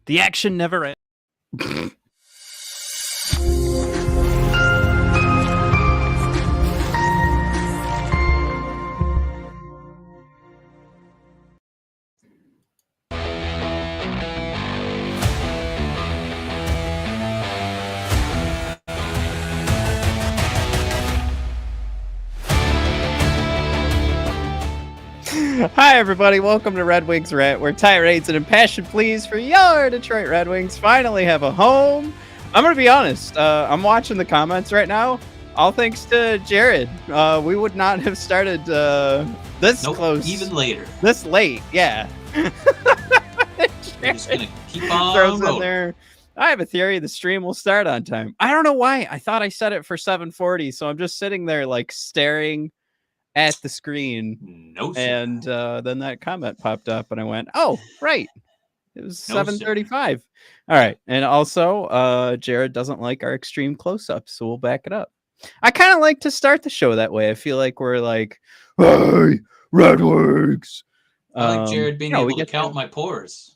The action never ends. Hi, everybody. Welcome to Red Wings Rant, where tirades and impassioned pleas for your Detroit Red Wings finally have a home. I'm going to be honest. I'm watching the comments right now. All thanks to Jared. We would not have started this close. Even later. This late, yeah. We're just going to keep on rolling. There. I have a theory the stream will start on time. I don't know why. I thought I set it for 7:40, so I'm just sitting there like staring at the screen. No, sir. And then that comment popped up and I went, oh, right. It was 7:35. All right. And also, Jared doesn't like our extreme close-ups, so we'll back it up. I kind of like to start the show that way. I feel like we're like, hey, Red Wings. I like Jared being able to count my pores.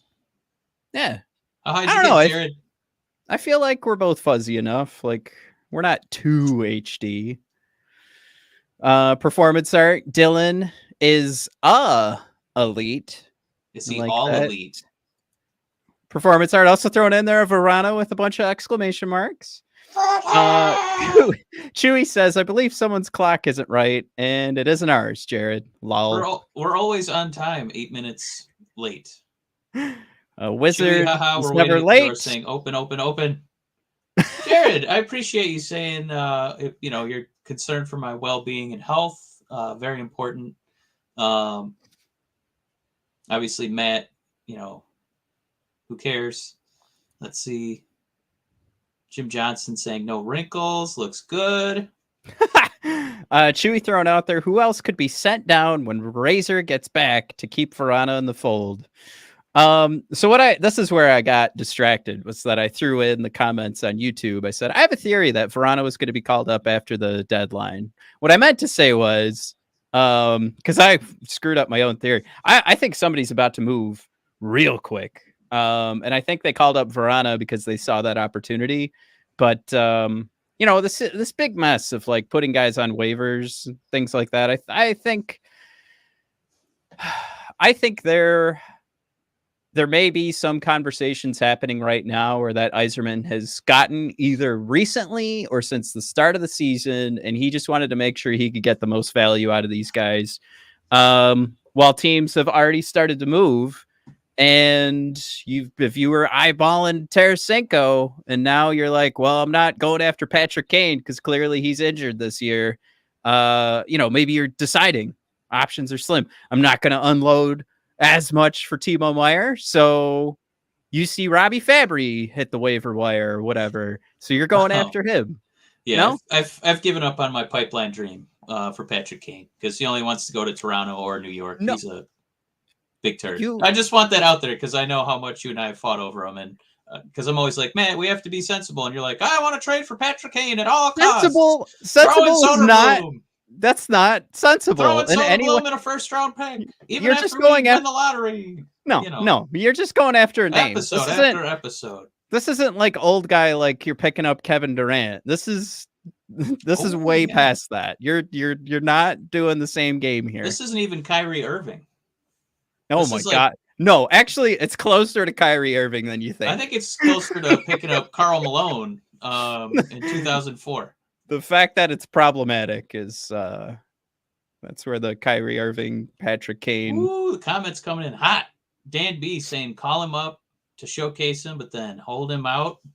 Yeah. How high did you get, Jared? I feel like we're both fuzzy enough. Like, we're not too HD. Performance art. Dylan is elite. Is he like all that. Elite? Performance art also thrown in there, Vrana with a bunch of exclamation marks. Chewy says, I believe someone's clock isn't right, and it isn't ours, Jared. Lol. We're always on time, 8 minutes late. Wizard Chewy, is never late. Saying open, open, open. Jared, I appreciate you saying, you're concerned for my well-being and health. Very important. Obviously, Matt, who cares? Let's see. Jim Johnson saying no wrinkles. Looks good. Chewy thrown out there. Who else could be sent down when Razor gets back to keep Vrana in the fold? This is where I got distracted, was that I threw in the comments on YouTube. I said, I have a theory that Vrana was going to be called up after the deadline. What I meant to say was, because I screwed up my own theory. I think somebody's about to move real quick. And I think they called up Vrana because they saw that opportunity. But, this big mess of like putting guys on waivers and things like that. I think there may be some conversations happening right now where that Yzerman has gotten either recently or since the start of the season, and he just wanted to make sure he could get the most value out of these guys. While teams have already started to move, and if you were eyeballing Tarasenko, and now you're like, well, I'm not going after Patrick Kane because clearly he's injured this year. Maybe you're deciding options are slim. I'm not going to unload as much for Timo Meier, so you see Robbie Fabry hit the waiver wire or whatever, so you're going after him. Yeah, no? I've given up on my pipeline dream for Patrick Kane because he only wants to go to Toronto or New York. No. He's a big turd. I just want that out there because I know how much you and I have fought over him, and because I'm always like, man, we have to be sensible, and you're like, I want to trade for Patrick Kane at all costs. Sensible is not. That's not sensible. Throwing Soderblom in a first-round pick. Even you're just going after the lottery. No, you're just going after a name. Episode after episode. This isn't like old guy like you're picking up Kevin Durant. This is way past that. You're not doing the same game here. This isn't even Kyrie Irving. Oh my God. No, actually, it's closer to Kyrie Irving than you think. I think it's closer to picking up Karl Malone in 2004. The fact that it's problematic is that's where the Kyrie Irving, Patrick Kane. Ooh, the comments coming in hot. Dan B saying call him up to showcase him, but then hold him out in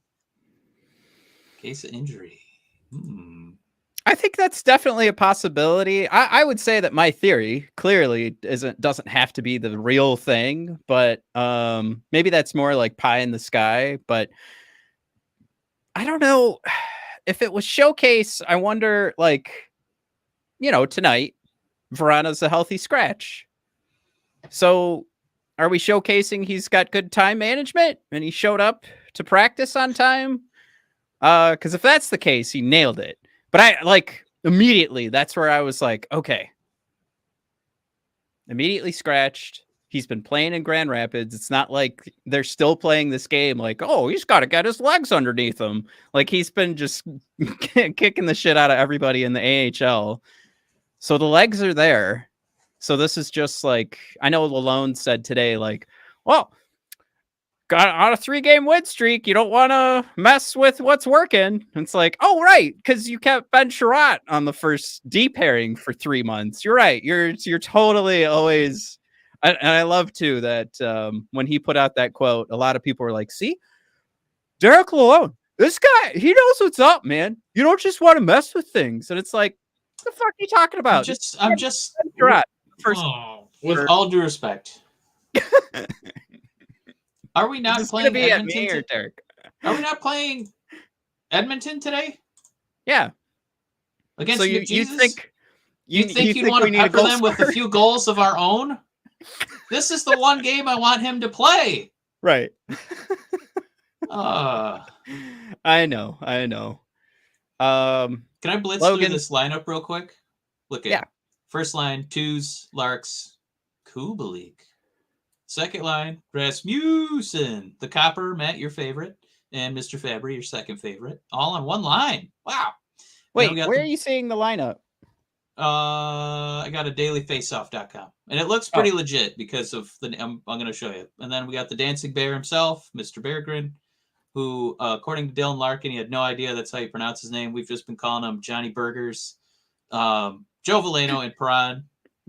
case of injury. I think that's definitely a possibility. I would say that my theory clearly doesn't have to be the real thing, but maybe that's more like pie in the sky. But I don't know. If it was showcase, I wonder, tonight, Vrana's a healthy scratch. So are we showcasing he's got good time management and he showed up to practice on time? Because if that's the case, he nailed it. But immediately, that's where I was like, okay. Immediately scratched. He's been playing in Grand Rapids. It's not like they're still playing this game like, oh, he's got to get his legs underneath him. Like, he's been just kicking the shit out of everybody in the AHL. So the legs are there. So this is just like, I know Lalone said today, like, well, got on a 3-game win streak. You don't want to mess with what's working. And it's like, oh, right. Because you kept Ben Sherratt on the first D pairing for 3 months. You're right. You're totally always. And I love, too, that when he put out that quote, a lot of people were like, see, Derek Lalone, this guy, he knows what's up, man. You don't just want to mess with things. And it's like, what the fuck are you talking about? I'm just first, with all due respect. Are we not playing Edmonton? Derek? Are we not playing Edmonton today? Yeah. Against so you think you'd want to pepper them with a few goals of our own? This is the one game I want him to play. Right. I know. Can I blitz through this lineup real quick? Look at first line, Twos, Larks, Kubalik. Second line, Rasmussen. The Copper, Matt, your favorite, and Mr. Fabry, your second favorite. All on one line. Wow. Wait, where are you seeing the lineup? I got a dailyfaceoff.com. And it looks pretty legit because of I'm going to show you. And then we got the Dancing Bear himself, Mr. Beargrin, who, according to Dylan Larkin, he had no idea that's how you pronounce his name. We've just been calling him Johnny Burgers. Joe Veleno and Perron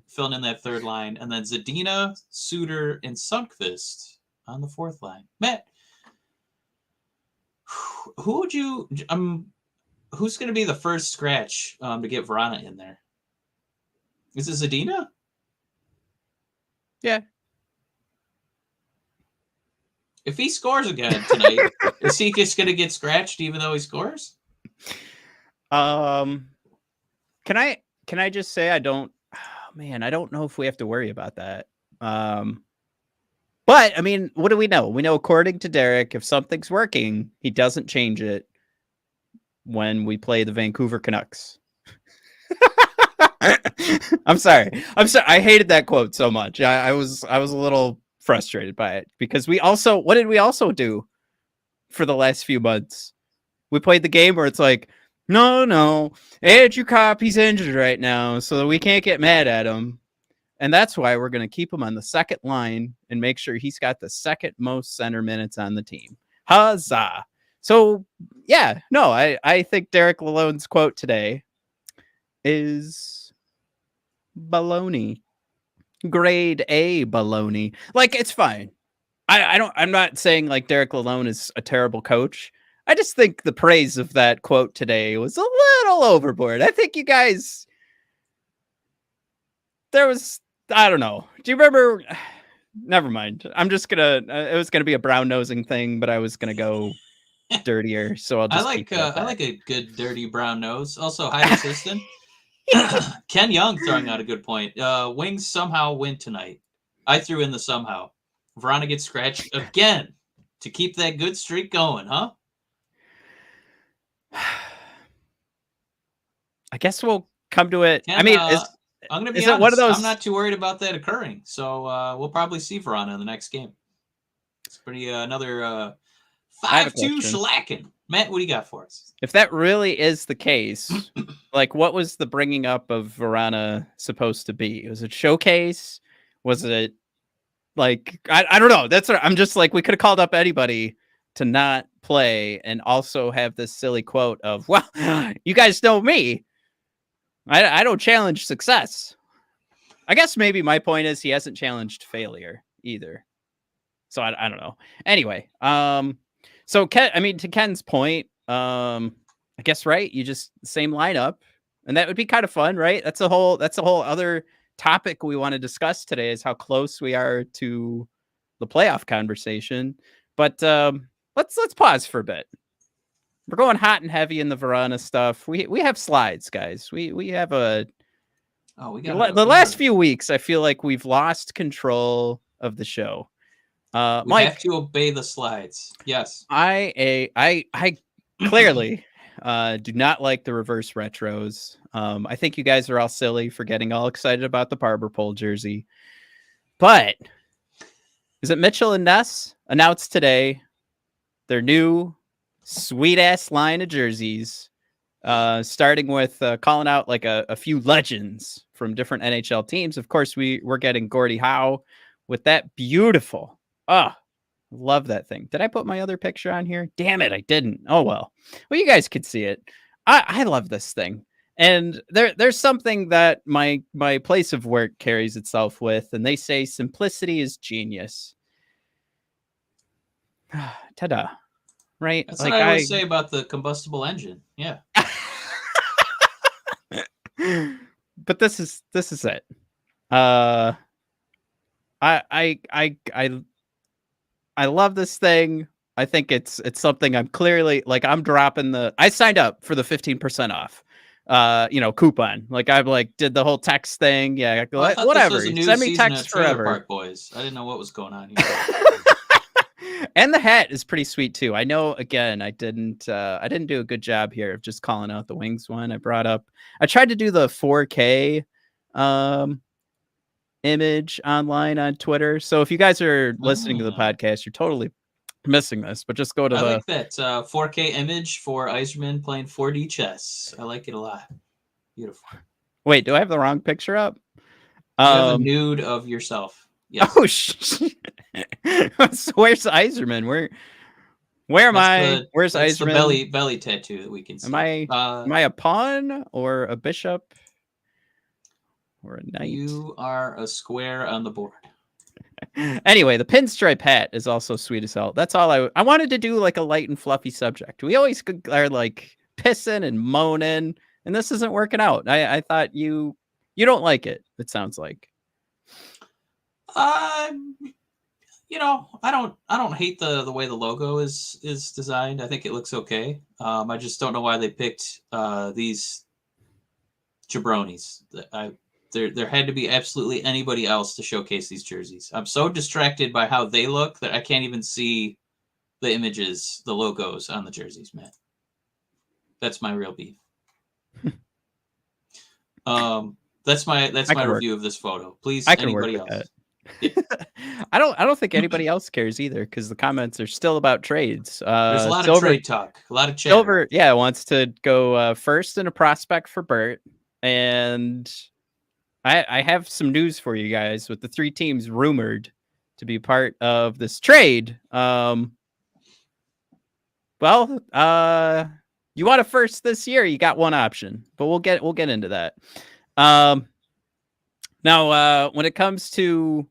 filling in that third line. And then Zadina, Suter, and Sundqvist on the fourth line. Matt, who would you... who's going to be the first scratch to get Vrana in there? Is it Zadina? Yeah. If he scores again tonight, is he just going to get scratched even though he scores? Can I just say I don't know if we have to worry about that. But I mean, what do we know? We know, according to Derek, if something's working, he doesn't change it when we play the Vancouver Canucks. I'm sorry. I hated that quote so much. I was a little frustrated by it because what did we also do for the last few months? We played the game where it's like, no, Andrew Copp, he's injured right now, so we can't get mad at him. And that's why we're going to keep him on the second line and make sure he's got the second most center minutes on the team. Huzzah. So, yeah, no, I think Derek Lalone's quote today is baloney. Grade A baloney. Like, it's fine. I'm not saying like Derek Lalone is a terrible coach. I just think the praise of that quote today was a little overboard. I think you guys, I don't know. Do you remember? Never mind. I'm just gonna, it was gonna be a brown nosing thing, but I was gonna go dirtier. So I like a good dirty brown nose. Also, hi assistant. Ken Young throwing out a good point. Wings somehow win tonight. I threw in the somehow. Vrana gets scratched again to keep that good streak going, huh? I guess we'll come to it. Ken, I mean, I'm going to be honest. One of those... I'm not too worried about that occurring. So we'll probably see Vrana in the next game. It's pretty another 5-2 shellacking. Matt, what do you got for us? If that really is the case, like, what was the bringing up of Vrana supposed to be? Was it showcase? Was it like, I don't know. That's what I'm just like, we could have called up anybody to not play and also have this silly quote of, well, you guys know me. I don't challenge success. I guess maybe my point is he hasn't challenged failure either. So I don't know. Anyway, so Ken, I mean, to Ken's point, I guess, right? You just same lineup, and that would be kind of fun, right? That's a whole other topic we want to discuss today, is how close we are to the playoff conversation. But let's pause for a bit. We're going hot and heavy in the Vrana stuff. We have slides, guys. We have a. Oh, we got the last few weeks. I feel like we've lost control of the show. Mike, have to obey the slides. Yes, I clearly do not like the reverse retros. I think you guys are all silly for getting all excited about the Barber Pole jersey, but Is it Mitchell and Ness announced today their new sweet ass line of jerseys, starting with calling out like a few legends from different NHL teams. Of course, we're getting Gordie Howe with that beautiful. Love that thing. Did I put my other picture on here? Damn it, I didn't. Oh well. Well, you guys could see it. I love this thing. And there's something that my place of work carries itself with, and they say simplicity is genius. Ta-da. Right? That's like what I always say about the combustible engine. Yeah. But this is it. I love this thing. I think it's something I'm clearly like I'm dropping I signed up for the 15% off coupon. Like I've did the whole text thing. Yeah, whatever. Send me text forever. Park Boys. I didn't know what was going on here. And the hat is pretty sweet too. I know again, I didn't do a good job here of just calling out the Wings one. I tried to do the 4K image online on Twitter. So if you guys are listening to the podcast, you're totally missing this, but just go to like that 4K image for Yzerman playing 4D chess. I like it a lot. Beautiful. Wait, do I have the wrong picture up? You have a nude of yourself. Yes. Oh shit. So where's Yzerman? Where am I? Where's Yzerman? The belly tattoo that we can see. Am I a pawn or a bishop? Or a knight. You are a square on the board. Anyway, the pinstripe hat is also sweet as hell. That's all I wanted to do, like a light and fluffy subject. We always are like pissing and moaning, and this isn't working out. I thought you don't like it. It sounds like. I don't hate the way the logo is designed. I think it looks okay. I just don't know why they picked these jabronis. There had to be absolutely anybody else to showcase these jerseys. I'm so distracted by how they look that I can't even see the images, the logos on the jerseys, man. That's my real beef. That's my review of this photo. Please, anybody else? Yeah. I don't think anybody else cares either, because the comments are still about trades. There's a lot of trade talk, a lot of chatter. Silver, wants to go first in a prospect for Bert, and I have some news for you guys with the 3 teams rumored to be part of this trade. You want a first this year, you got one option, but we'll get into that. Now, when it comes to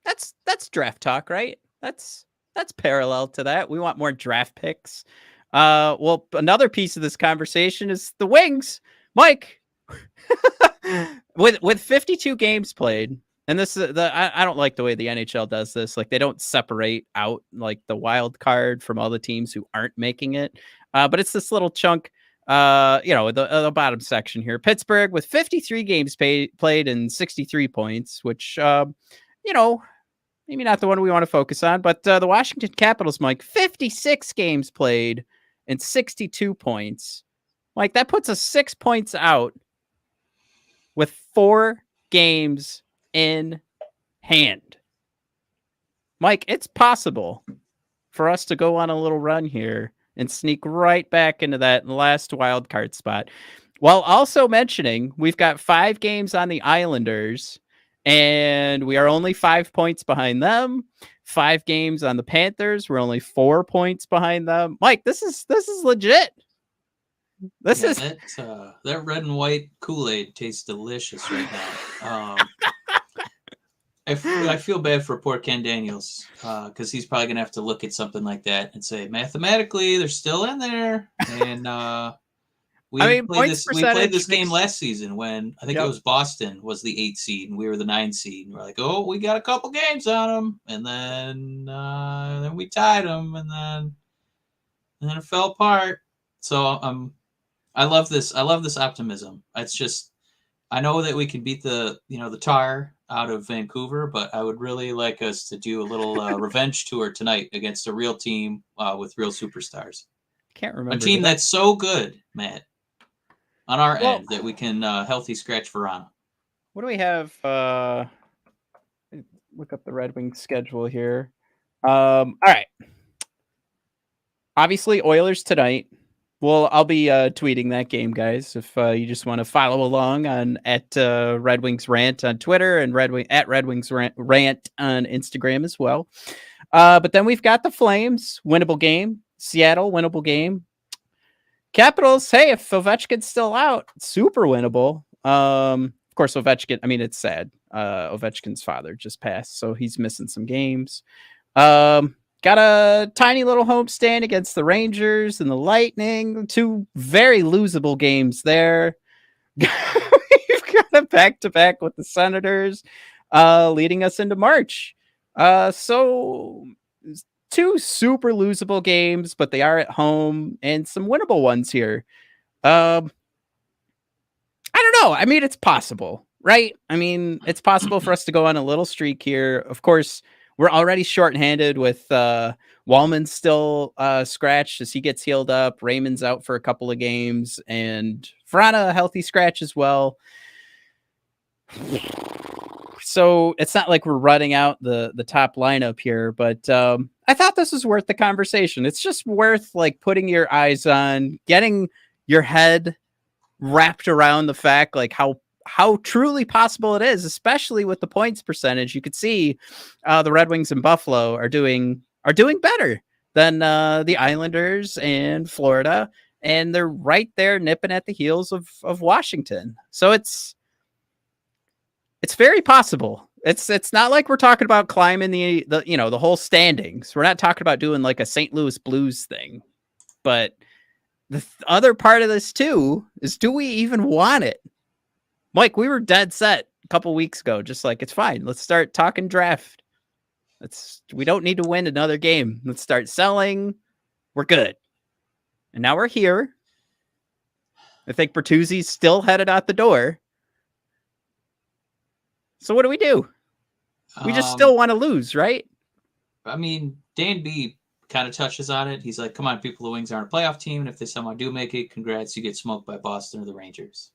that's draft talk, right? That's parallel to that. We want more draft picks. Well, another piece of this conversation is the Wings, Mike. with 52 games played, and this is I don't like the way the NHL does this. Like, they don't separate out like the wild card from all the teams who aren't making it. But it's this little chunk, the bottom section here. Pittsburgh with 53 games played and 63 points, which maybe not the one we want to focus on. But the Washington Capitals, Mike, 56 games played and 62 points. Like, that puts us 6 points out with 4 games in hand. Mike, it's possible for us to go on a little run here and sneak right back into that last wild card spot, while also mentioning we've got 5 games on the Islanders, and we are only 5 points behind them. 5 games on the Panthers, we're only 4 points behind them. Mike, this is legit. That red and white Kool-Aid tastes delicious right now. I feel bad for poor Ken Daniels, because he's probably gonna have to look at something like that and say, mathematically, they're still in there. And we played this game last season when I think it was Boston was the 8th seed and we were the 9th seed. And we're like, oh, we got a couple games on them, and then we tied them, and then it fell apart. So I love this. I love this optimism. It's just, I know that we can beat the Tar out of Vancouver, but I would really like us to do a little revenge tour tonight against a real team with real superstars. Can't remember. A team that's so good, Matt, on our end that we can healthy scratch Vrana. What do we have? look up the Red Wings schedule here. All right. Obviously, Oilers tonight. Well, I'll be tweeting that game, guys. If you just want to follow along on at Red Wings Rant on Twitter and at Red Wings Rant on Instagram as well. But then we've got the Flames, winnable game. Seattle, winnable game. Capitals, hey, if Ovechkin's still out, super winnable. Of course, Ovechkin, I mean, it's sad. Ovechkin's father just passed, so he's missing some games. Got a tiny little homestand against the Rangers and the Lightning. 2 very losable games there. We've got a back-to-back with the Senators, leading us into March. So 2 super losable games, but they are at home, and some winnable ones here. I don't know. I mean, it's possible, right? I mean, it's possible for us to go on a little streak here. Of course, we're already shorthanded with Wallman still scratched as he gets healed up. Raymond's out for a couple of games, and Vrana a healthy scratch as well. So it's not like we're running out the top lineup here, but I thought this was worth the conversation. It's just worth like putting your eyes on, getting your head wrapped around the fact like how truly possible it is, especially with the points percentage. You could see the Red Wings and Buffalo are doing better than the Islanders and Florida, and they're right there nipping at the heels of Washington. So it's very possible. It's not like we're talking about climbing the whole standings. We're not talking about doing like a St. Louis Blues thing. But the other part of this too is, do we even want it? Mike, we were dead set a couple weeks ago, just like, it's fine. Let's start talking draft. We don't need to win another game. Let's start selling. We're good. And now we're here. I think Bertuzzi's still headed out the door. So what do? We just still want to lose, right? I mean, Dan B kind of touches on it. He's like, come on, people, the Wings aren't a playoff team. And if they somehow do make it, congrats, you get smoked by Boston or the Rangers.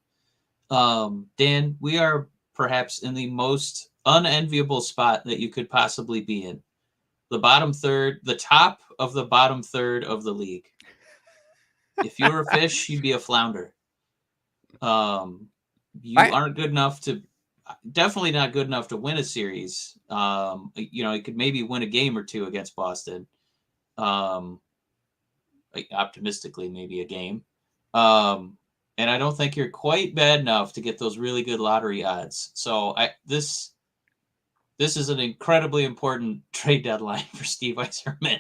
Dan, we are perhaps in the most unenviable spot that you could possibly be in. The bottom third, the top of the bottom third of the league. If you were a fish, you'd be a flounder. You aren't good enough to, definitely not good enough to win a series. You could maybe win a game or 2 against Boston. Optimistically, maybe a game. And I don't think you're quite bad enough to get those really good lottery odds. So this is an incredibly important trade deadline for Steve Yzerman,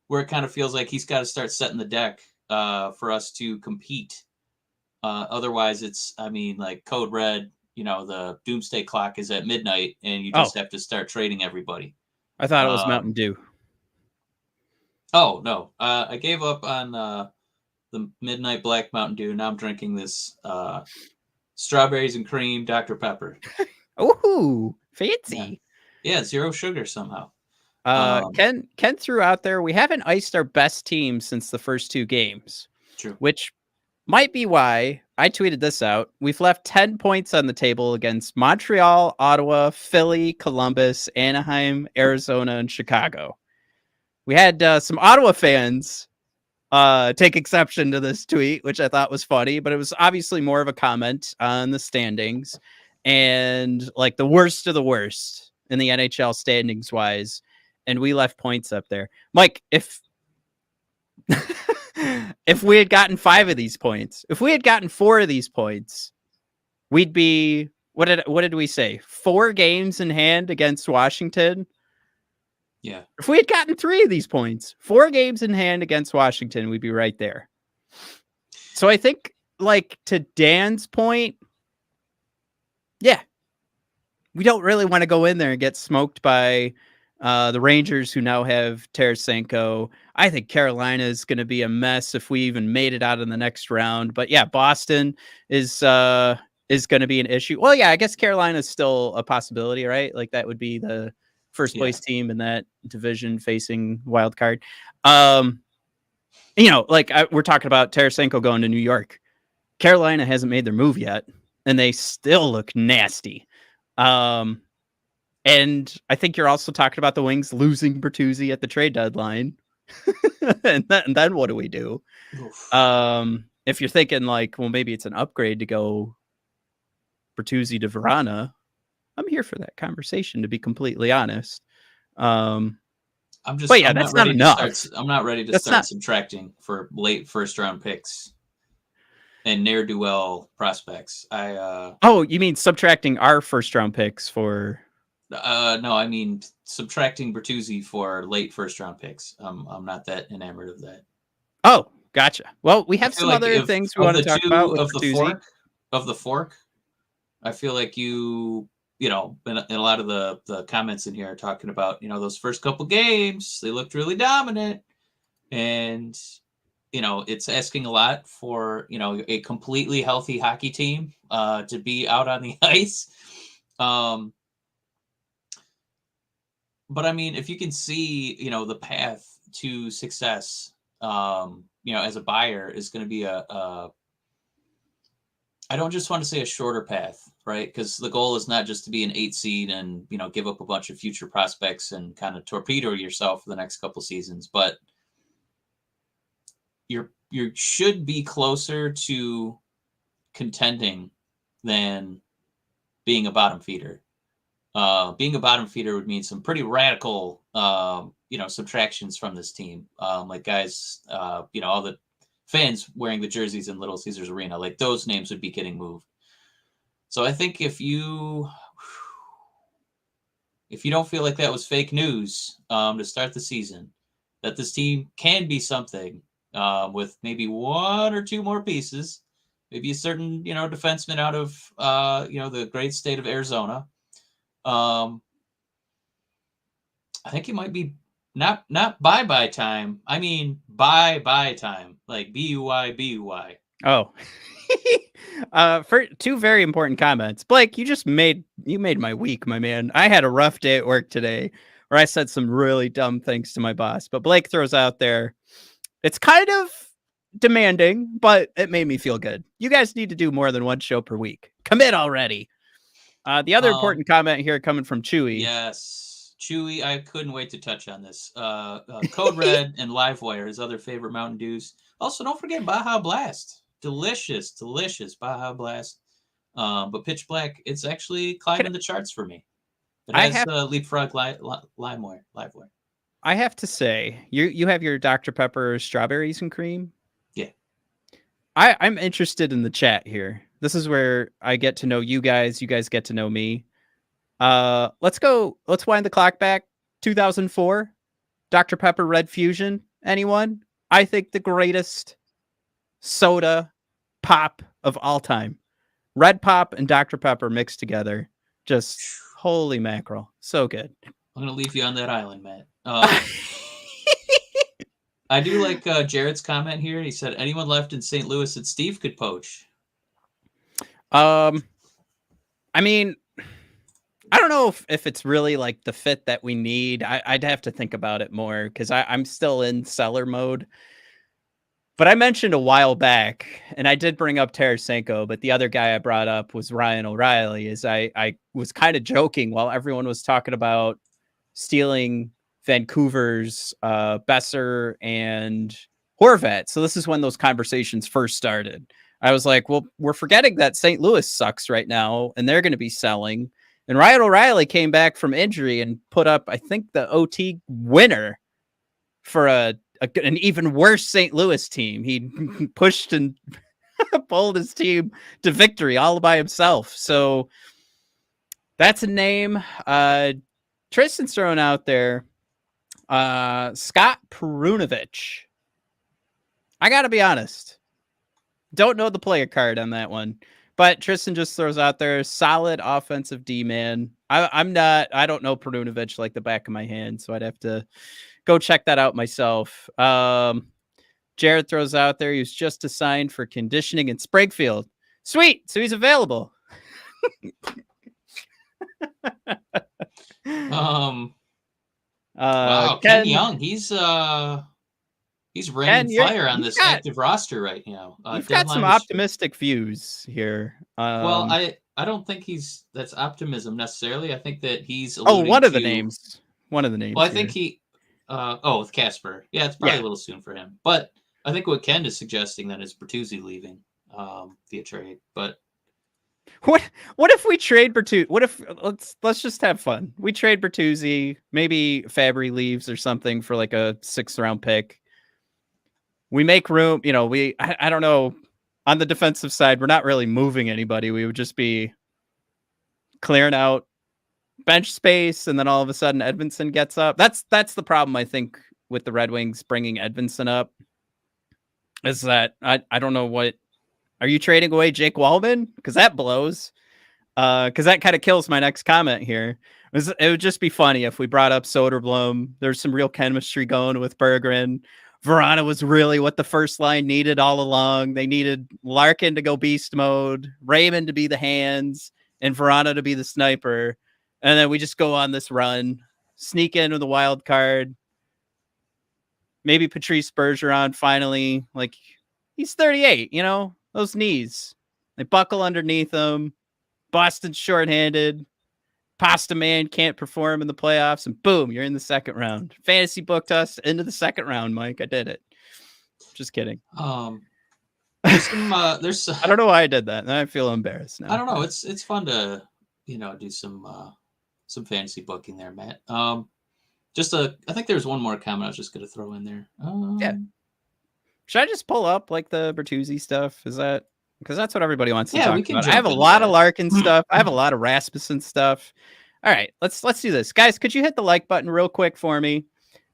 where it kind of feels like he's got to start setting the deck for us to compete. Otherwise, it's, like Code Red, the doomsday clock is at midnight, and you just have to start trading everybody. I thought it was Mountain Dew. Oh, no. I gave up on the Midnight Black Mountain Dew. Now I'm drinking this strawberries and cream Dr. Pepper. Ooh, fancy. Yeah, 0 sugar somehow. Ken threw out there, we haven't iced our best team since the first 2 games. True. Which might be why I tweeted this out. We've left 10 points on the table against Montreal, Ottawa, Philly, Columbus, Anaheim, Arizona, and Chicago. We had some Ottawa fans take exception to this tweet, which I thought was funny, but it was obviously more of a comment on the standings and like the worst of the worst in the NHL standings wise. And we left points up there. Mike, if we had gotten 5 of these points, if we had gotten 4 of these points, we'd be, what did we say? 4 games in hand against Washington. Yeah. If we had gotten 3 of these points, 4 games in hand against Washington, we'd be right there. So I think, like, to Dan's point, yeah, we don't really want to go in there and get smoked by the Rangers, who now have Tarasenko. I think Carolina is going to be a mess if we even made it out in the next round. But yeah, Boston is going to be an issue. Well, yeah, I guess Carolina is still a possibility, right? Like that would be the first place team in that division facing wild card. We're talking about Tarasenko going to New York. Carolina hasn't made their move yet, and they still look nasty. And I think you're also talking about the Wings losing Bertuzzi at the trade deadline. and then what do we do? If you're thinking like, well, maybe it's an upgrade to go Bertuzzi to Vrana, I'm here for that conversation, to be completely honest. I'm that's not enough. I'm not ready to start subtracting for late first round picks and ne'er-do-well prospects. Oh, you mean subtracting our first round picks for? No, I mean subtracting Bertuzzi for late first round picks. I'm not that enamored of that. Oh, gotcha. Well, we have some other things we want to talk about with Bertuzzi. Of the fork, I feel like in a lot of the comments in here are talking about, those first couple games, they looked really dominant. And, it's asking a lot for, a completely healthy hockey team to be out on the ice. But I mean, if you can see, the path to success, as a buyer is going to be I don't just want to say a shorter path, right? Because the goal is not just to be an 8 seed and, give up a bunch of future prospects and kind of torpedo yourself for the next couple seasons. But you should be closer to contending than being a bottom feeder. Being a bottom feeder would mean some pretty radical, subtractions from this team. Like guys, all the fans wearing the jerseys in Little Caesars Arena, like those names would be getting moved. So I think if you don't feel like that was fake news to start the season, that this team can be something with maybe 1 or 2 more pieces, maybe a certain, defenseman out of, the great state of Arizona. I think it might be not bye time. I mean bye time, like BUY. Oh, for 2 very important comments, Blake. You made my week, my man. I had a rough day at work today, where I said some really dumb things to my boss. But Blake throws out there, it's kind of demanding, but it made me feel good. You guys need to do more than 1 show per week. Commit already. The other important comment here coming from Chewy. Yes, Chewy. I couldn't wait to touch on this. Code Red and Livewire, his other favorite Mountain Dews. Also, don't forget Baja Blast. Delicious Baja Blast. But Pitch Black, it's actually climbing the charts for me. It has Leapfrog Livewire. I have to say, you have your Dr. Pepper strawberries and cream? Yeah. I'm interested in the chat here. This is where I get to know you guys get to know me. Let's wind the clock back. 2004, Dr. Pepper Red Fusion. Anyone? I think the greatest soda pop of all time. Red Pop and Dr. Pepper mixed together. Just holy mackerel. So good. I'm going to leave you on that island, Matt. I do like Jared's comment here. He said, anyone left in St. Louis that Steve could poach? I mean, I don't know if it's really like the fit that we need. I'd have to think about it more, because I'm still in seller mode. But I mentioned a while back, and I did bring up Tarasenko, but the other guy I brought up was Ryan O'Reilly. As I was kind of joking while everyone was talking about stealing Vancouver's Besser and Horvat. So this is when those conversations first started. I was like, well, we're forgetting that St. Louis sucks right now, and they're going to be selling. And Ryan O'Reilly came back from injury and put up, I think, the OT winner for an even worse St. Louis team. He pushed and pulled his team to victory all by himself. So that's a name. Tristan's thrown out there. Scott Perunovich. I got to be honest. Don't know the player card on that one. But Tristan just throws out there, solid offensive D-man. I don't know Perunovich like the back of my hand, so I'd have to go check that out myself. Jared throws out there, he was just assigned for conditioning in Springfield. Sweet, so he's available. Wow, Ken Young, he's raining fire on this active roster right now. You've got some optimistic views here. Well, I don't think that's optimism necessarily. I think that he's alluding one of to, the names. One of the names. Well, I think with Casper. Yeah, it's probably a little soon for him. But I think what Ken is suggesting then is Bertuzzi leaving via trade. But what if we trade Bertuzzi? What if let's just have fun? We trade Bertuzzi, maybe Fabry leaves or something for like a 6th round pick. We make room, I don't know. On the defensive side, we're not really moving anybody. We would just be clearing out bench space, and then all of a sudden Edvinsson gets up. That's the problem, I think, with the Red Wings bringing Edvinsson up, is that I don't know what. Are you trading away Jake Wallman? Because that blows. Because that kind of kills my next comment here. It would just be funny if we brought up Soderblom. There's some real chemistry going with Berggren. Vrana was really what the first line needed all along. They needed Larkin to go beast mode, Raymond to be the hands, and Vrana to be the sniper. And then we just go on this run, sneak in with a wild card. Maybe Patrice Bergeron finally, like, he's 38, those knees. They buckle underneath him. Boston's shorthanded. Pasta Man can't perform in the playoffs, and boom, you're in the second round. Fantasy booked us into the second round, Mike. I did it. Just kidding. There's I don't know why I did that. I feel embarrassed now. I don't know. It's fun to do some fantasy booking there, Matt. I think there's one more comment I was just gonna throw in there. Yeah. Should I just pull up like the Bertuzzi stuff? Is that because that's what everybody wants to talk about? I have a lot of Larkin stuff. I have a lot of Rasmussen stuff. All right, let's do this, guys. Could you hit the like button real quick for me?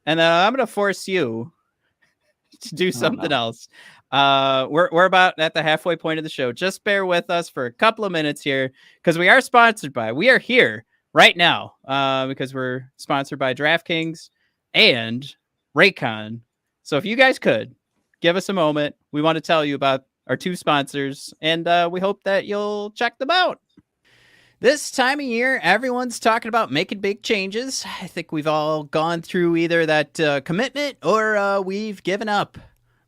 And I'm gonna force you to do something else. We're about at the halfway point of the show. Just bear with us for a couple of minutes here, because we are here right now because we're sponsored by DraftKings and Raycon. So if you guys could give us a moment, we want to tell you about our two sponsors, and we hope that you'll check them out. This time of year, everyone's talking about making big changes. I think we've all gone through either that commitment or we've given up.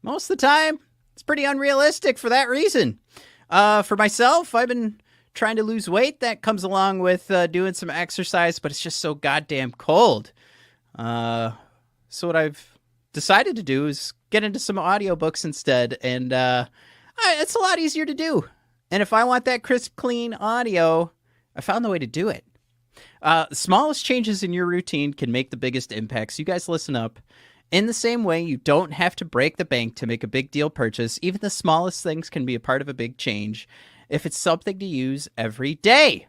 Most of the time, it's pretty unrealistic for that reason. For myself, I've been trying to lose weight. That comes along with doing some exercise, but it's just so goddamn cold. So what I've decided to do is get into some audiobooks instead, and it's a lot easier to do. And if I want that crisp, clean audio, I found the way to do it. The smallest changes in your routine can make the biggest impacts. You guys listen up. In the same way, you don't have to break the bank to make a big deal purchase. Even the smallest things can be a part of a big change if it's something to use every day.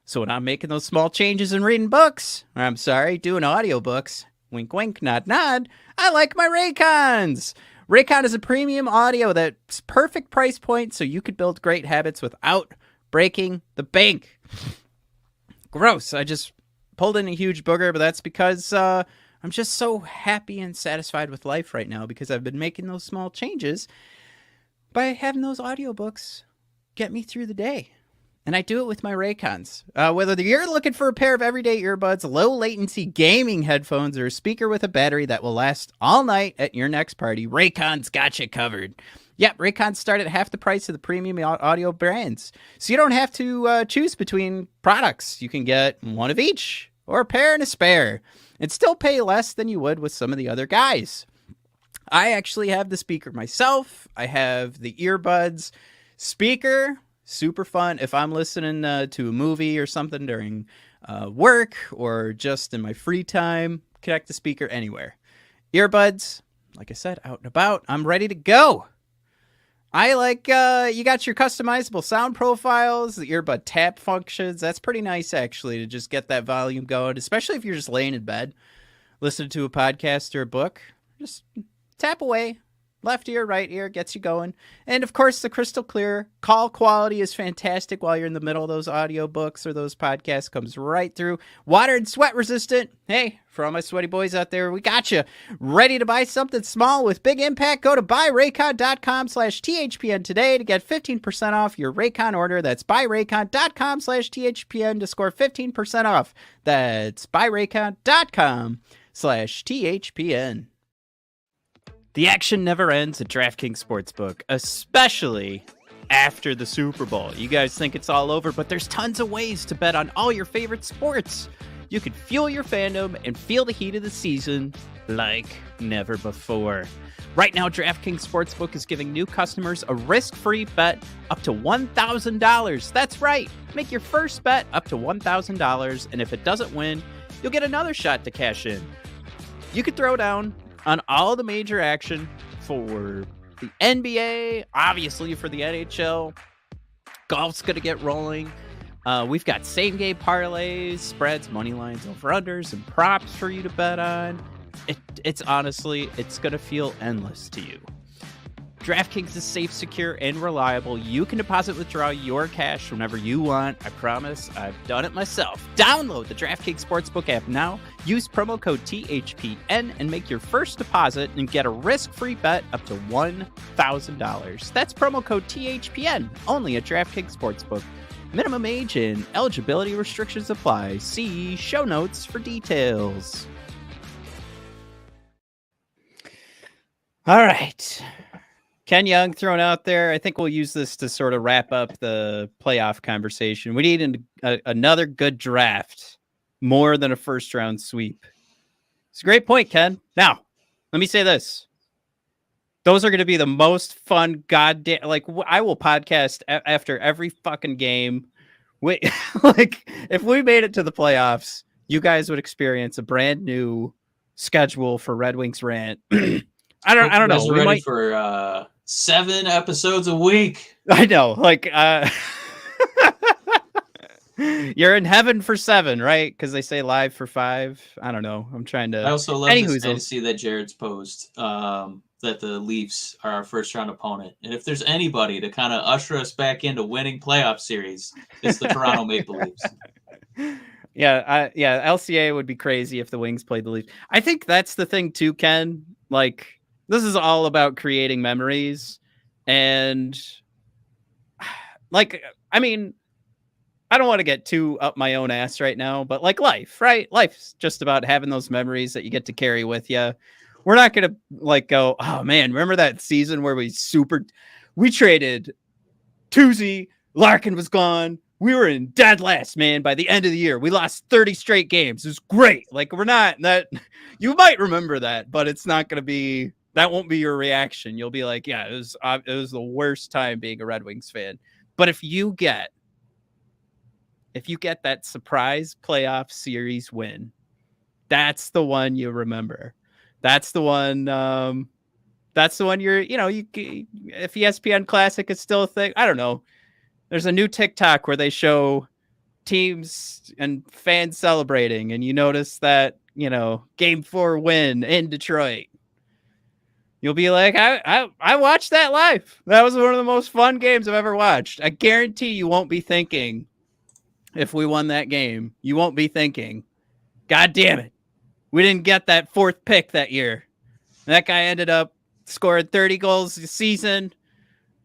So when I'm making those small changes and reading books, or doing audiobooks, wink, wink, nod, nod, I like my Raycons. Raycon is a premium audio that's perfect price point, so you could build great habits without breaking the bank. Gross. I just pulled in a huge booger, but that's because I'm just so happy and satisfied with life right now, because I've been making those small changes by having those audiobooks get me through the day. And I do it with my Raycons. Whether you're looking for a pair of everyday earbuds, low latency gaming headphones, or a speaker with a battery that will last all night at your next party, Raycon's got you covered. Yep, Raycons start at half the price of the premium audio brands. So you don't have to choose between products. You can get one of each, or a pair and a spare, and still pay less than you would with some of the other guys. I actually have the speaker myself. I have the earbuds. Speaker, super fun if I'm listening to a movie or something during work or just in my free time. Connect the speaker anywhere. Earbuds, like I said, out and about. I'm ready to go. I like, you got your customizable sound profiles, the earbud tap functions. That's pretty nice, actually, to just get that volume going, especially if you're just laying in bed, listening to a podcast or a book. Just tap away. Left ear, right ear, gets you going. And of course, the crystal clear call quality is fantastic while you're in the middle of those audiobooks or those podcasts. Comes right through. Water and sweat resistant. Hey, for all my sweaty boys out there, we got you. Ready to buy something small with big impact? Go to buyraycon.com/THPN today to get 15% off your Raycon order. That's buyraycon.com/THPN to score 15% off. That's buyraycon.com/THPN. The action never ends at DraftKings Sportsbook, especially after the Super Bowl. You guys think it's all over, but there's tons of ways to bet on all your favorite sports. You can fuel your fandom and feel the heat of the season like never before. Right now, DraftKings Sportsbook is giving new customers a risk-free bet up to $1,000. That's right. Make your first bet up to $1,000, and if it doesn't win, you'll get another shot to cash in. You could throw down on all the major action for the NBA, obviously for the NHL. Golf's going to get rolling. We've got same-game parlays, spreads, money lines, over-unders, and props for you to bet on. It's honestly, it's going to feel endless to you. DraftKings is safe, secure, and reliable. You can deposit, withdraw your cash whenever you want. I promise. I've done it myself. Download the DraftKings Sportsbook app now. Use promo code THPN and make your first deposit and get a risk-free bet up to $1,000. That's promo code THPN, only at DraftKings Sportsbook. Minimum age and eligibility restrictions apply. See show notes for details. All right. Ken Young thrown out there. I think we'll use this to sort of wrap up the playoff conversation. We need another good draft, more than a first-round sweep. It's a great point, Ken. Now, let me say this. Those are going to be the most fun goddamn... Like, I will podcast after every fucking game. Like, if we made it to the playoffs, you guys would experience a brand new schedule for Red Wings Rant. I don't know. We're ready for 7 episodes a week. I know. Like, you're in heaven for 7, right? Because they say live for 5. I don't know. I'm trying to. I also love this fantasy that Jared's posed. That the Leafs are our first round opponent. And if there's anybody to kind of usher us back into winning playoff series, it's the Toronto Maple Leafs. Yeah, LCA would be crazy if the Wings played the Leafs. I think that's the thing too, Ken. Like, this is all about creating memories. And like, I mean, I don't want to get too up my own ass right now, but like life, right? Life's just about having those memories that you get to carry with you. We're not going to like go, oh man, remember that season where we traded Bertuzzi, Larkin was gone. We were in dead last, man. By the end of the year, we lost 30 straight games. It was great. Like, we're not that. You might remember that, but it's not going to be. That won't be your reaction. You'll be like, yeah, it was the worst time being a Red Wings fan. But if you get that surprise playoff series win, that's the one you remember. That's the one. That's the one you're. You know, if ESPN Classic is still a thing, I don't know. There's a new TikTok where they show teams and fans celebrating, and you notice that, you know, Game 4 win in Detroit. You'll be like, I watched that live. That was one of the most fun games I've ever watched. I guarantee you won't be thinking, if we won that game, you won't be thinking, God damn it, we didn't get that 4th pick that year. That guy ended up scoring 30 goals a season.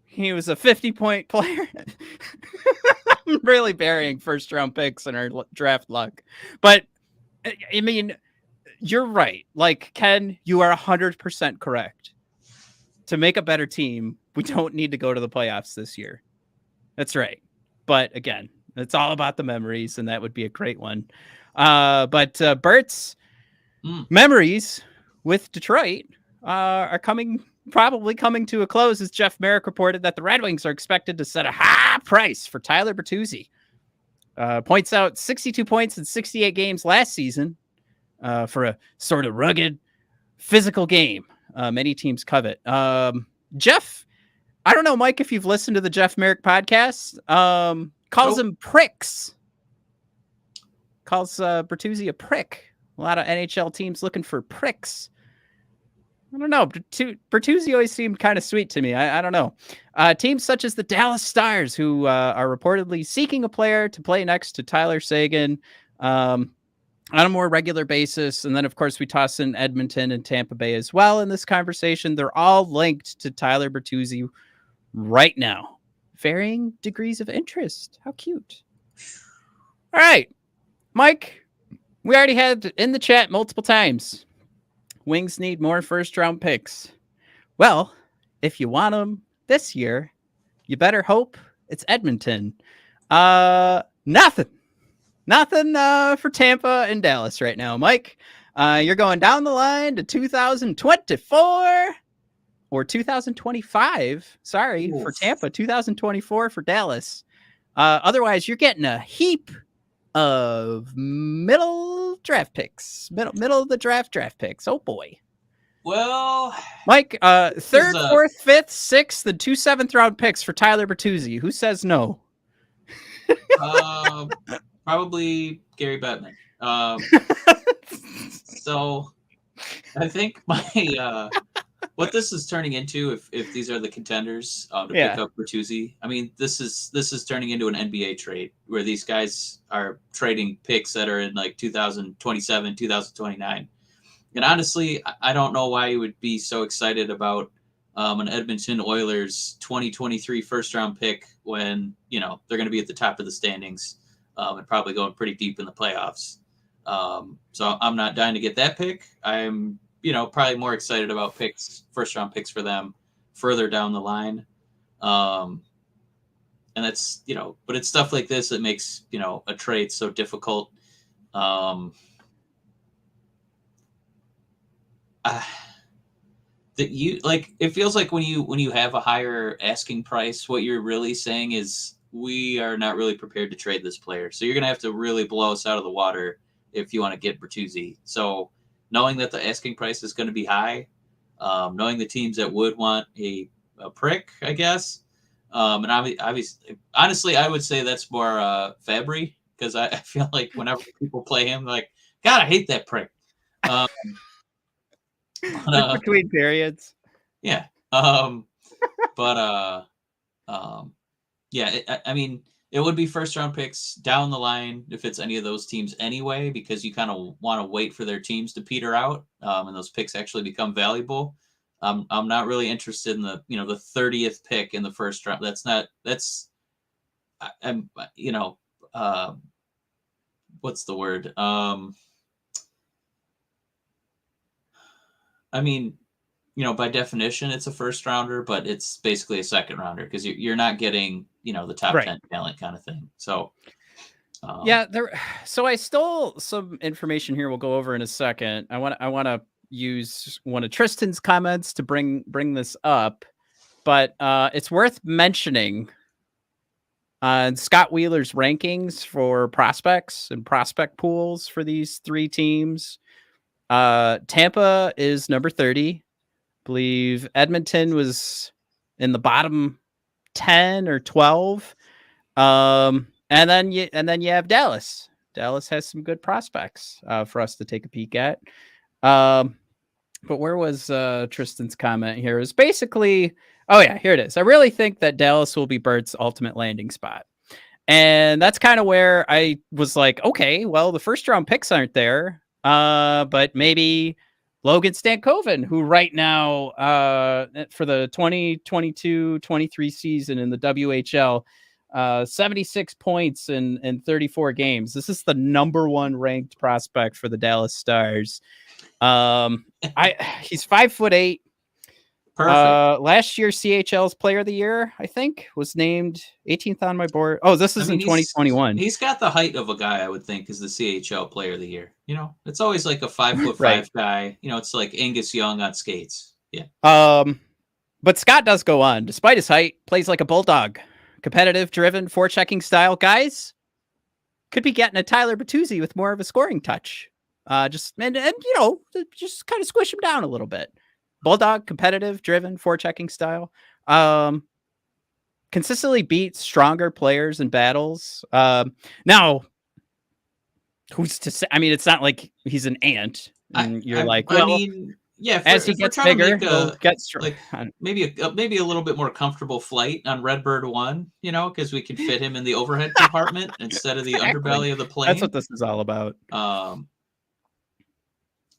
He was a 50-point player. I'm really burying first-round picks in our draft luck. But, I mean, you're right. Like, Ken, you are 100% correct. To make a better team, we don't need to go to the playoffs this year. That's right. But, again, it's all about the memories, and that would be a great one. But Bert's memories with Detroit are probably coming to a close, as Jeff Merrick reported that the Red Wings are expected to set a high price for Tyler Bertuzzi. Points out 62 points in 68 games last season for a sort of rugged, physical game many teams covet. Jeff, I don't know, Mike, if you've listened to the Jeff Merrick podcast, calls him pricks. Calls Bertuzzi a prick. A lot of NHL teams looking for pricks. I don't know. Bertuzzi always seemed kind of sweet to me. I don't know. Teams such as the Dallas Stars, who are reportedly seeking a player to play next to Tyler Seguin on a more regular basis. And then, of course, we toss in Edmonton and Tampa Bay as well in this conversation. They're all linked to Tyler Bertuzzi right now. Varying degrees of interest. How cute. All right. Mike, we already had in the chat multiple times. Wings need more first-round picks. Well, if you want them this year, you better hope it's Edmonton. Nothing for Tampa and Dallas right now, Mike. You're going down the line to 2024 or 2025. Sorry, for Tampa, 2024 for Dallas. Otherwise, you're getting a heap of middle draft picks, middle of the draft picks. Oh boy. Well, Mike, third, fourth, fifth, sixth, and 2 7th-round picks for Tyler Bertuzzi. Who says no? Probably Gary Bettman. So I think what this is turning into, if these are the contenders to pick up Bertuzzi, I mean, this is turning into an NBA trade where these guys are trading picks that are in like 2027, 2029. And honestly, I don't know why you would be so excited about an Edmonton Oilers 2023 first-round pick when, they're going to be at the top of the standings and probably going pretty deep in the playoffs. So I'm not dying to get that pick. I'm, probably more excited about first-round picks for them further down the line. And that's, but it's stuff like this that makes, a trade so difficult. That you like, it feels like when you have a higher asking price, what you're really saying is we are not really prepared to trade this player. So you're going to have to really blow us out of the water if you want to get Bertuzzi. So knowing that the asking price is going to be high, knowing the teams that would want a prick, I guess. And obviously, honestly, I would say that's more Fabry, because I feel like whenever people play him, like, God, I hate that prick. Between periods. Yeah. Yeah, I mean, it would be first round picks down the line if it's any of those teams anyway, because you kind of want to wait for their teams to peter out and those picks actually become valuable. I'm not really interested in the 30th pick in the first round. What's the word? I mean, by definition, it's a first rounder, but it's basically a second rounder because you're not getting, the top 10 talent kind of thing. So, So I stole some information here. We'll go over in a second. I want to use one of Tristan's comments to bring this up, but it's worth mentioning Scott Wheeler's rankings for prospects and prospect pools for these three teams. Tampa is number 30. I believe Edmonton was in the bottom 10 or 12. And then you have Dallas. Dallas has some good prospects for us to take a peek at. But where was Tristan's comment here? It was basically, here it is. I really think that Dallas will be Bert's ultimate landing spot. And that's kind of where I was like, okay, well, the first round picks aren't there. But maybe Logan Stankoven, who right now for the 2022-23 season in the WHL, 76 points in 34 games. This is the number one ranked prospect for the Dallas Stars. He's 5'8". Perfect. Last year, CHL's Player of the Year, I think, was named 18th on my board. Oh, this is in 2021. He's got the height of a guy I would think is the CHL Player of the Year. It's always like a 5'5" guy. It's like Angus Young on skates. Yeah. But Scott does go on, despite his height, plays like a bulldog, competitive, driven, forechecking style. Guys could be getting a Tyler Bertuzzi with more of a scoring touch. Just kind of squish him down a little bit. Bulldog, competitive, driven, forechecking style. Consistently beats stronger players in battles. Now, who's to say? I mean, it's not like he's an ant. And as he gets bigger, he'll get like maybe a little bit more comfortable flight on Redbird 1. Because we can fit him in the overhead compartment instead of the underbelly of the plane. That's what this is all about.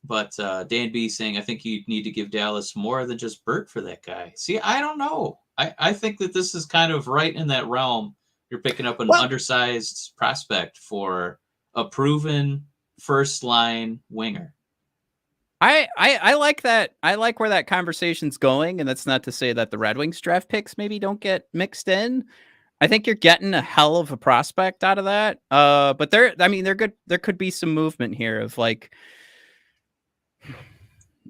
But Dan B saying, I think you need to give Dallas more than just Bert for that guy. See, I don't know. I think that this is kind of right in that realm. You're picking up an undersized prospect for a proven first-line winger. I like that. I like where that conversation's going, and that's not to say that the Red Wings draft picks maybe don't get mixed in. I think you're getting a hell of a prospect out of that. But they're good. There could be some movement here of like,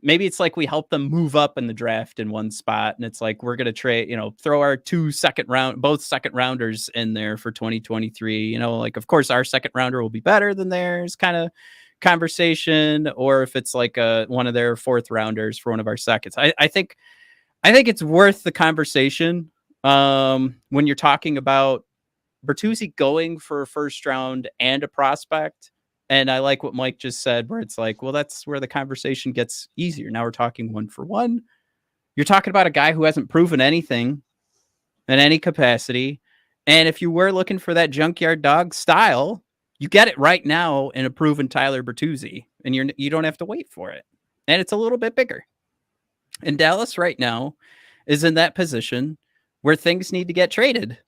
maybe it's like we help them move up in the draft in one spot, and it's like we're gonna trade, throw our both second rounders in there for 2023. Like of course our second rounder will be better than theirs, kind of conversation, or if it's like one of their fourth rounders for one of our seconds. I think it's worth the conversation when you're talking about Bertuzzi going for a first round and a prospect. And I like what Mike just said, where it's like, well, that's where the conversation gets easier. Now we're talking one for one. You're talking about a guy who hasn't proven anything in any capacity. And if you were looking for that junkyard dog style, you get it right now in a proven Tyler Bertuzzi, and you don't have to wait for it. And it's a little bit bigger. And Dallas right now is in that position where things need to get traded